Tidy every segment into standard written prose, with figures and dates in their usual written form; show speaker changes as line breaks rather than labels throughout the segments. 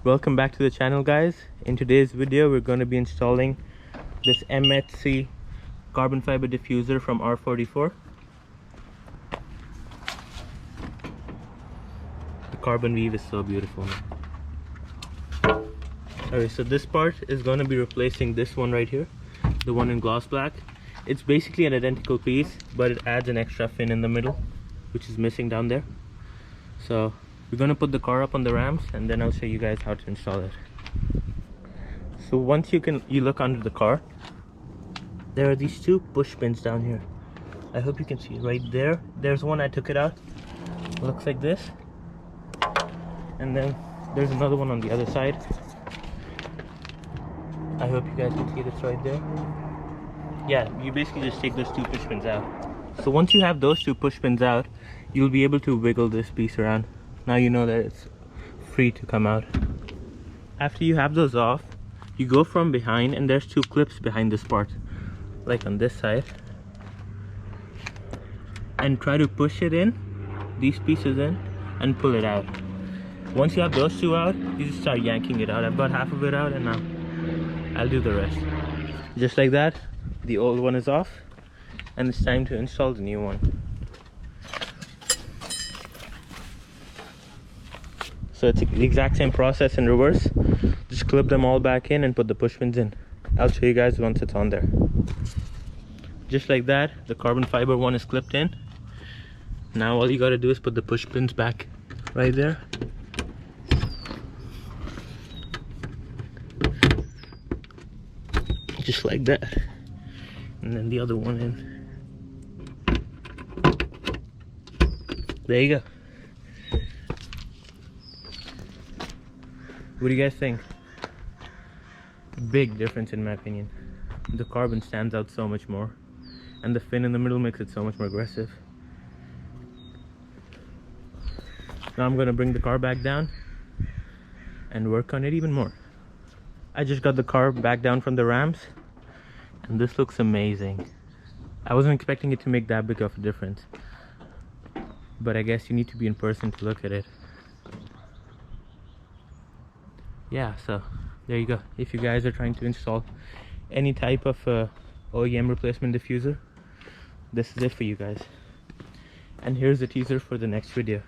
Welcome back to the channel, guys. In today's video we're going to be installing this MHC carbon fiber diffuser from R44. The carbon weave is so beautiful. Alright, so this part is going to be replacing this one right here, the one in gloss black. It's basically an identical piece, but it adds an extra fin in the middle, which is missing down there. So we're going to put the car up on the ramps, and then I'll show you guys how to install it. So once you look under the car, there are these two push pins down here. I hope you can see right there. There's one, I took it out. It looks like this. And then there's another one on the other side. I hope you guys can see this right there. Yeah, you basically just take those two push pins out. So once you have those two push pins out, you'll be able to wiggle this piece around. Now you know that it's free to come out. After you have those off, you go from behind, and there's two clips behind this part, like on this side, and try to push it in, these pieces in, and pull it out. Once you have those two out, you just start yanking it out. I've got half of it out, and now I'll do the rest. Just like that, the old one is off, and it's time to install the new one. So it's the exact same process in reverse. Just clip them all back in and put the push pins in. I'll show you guys once it's on there. Just like that, the carbon fiber one is clipped in. Now all you gotta do is put the push pins back right there. Just like that. And then the other one in. There you go. What do you guys think? Big difference in my opinion. The carbon stands out so much more, and the fin in the middle makes it so much more aggressive. Now I'm gonna bring the car back down and work on it even more. I just got the car back down from the ramps, and this looks amazing. I wasn't expecting it to make that big of a difference, but I guess you need to be in person to look at it. Yeah, so there you go. If you guys are trying to install any type of OEM replacement diffuser, this is it for you guys. And here's the teaser for the next video.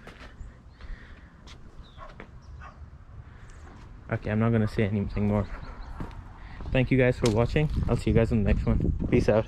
Okay, I'm not gonna say anything more. Thank you guys for watching. I'll see you guys in the next one. Peace out.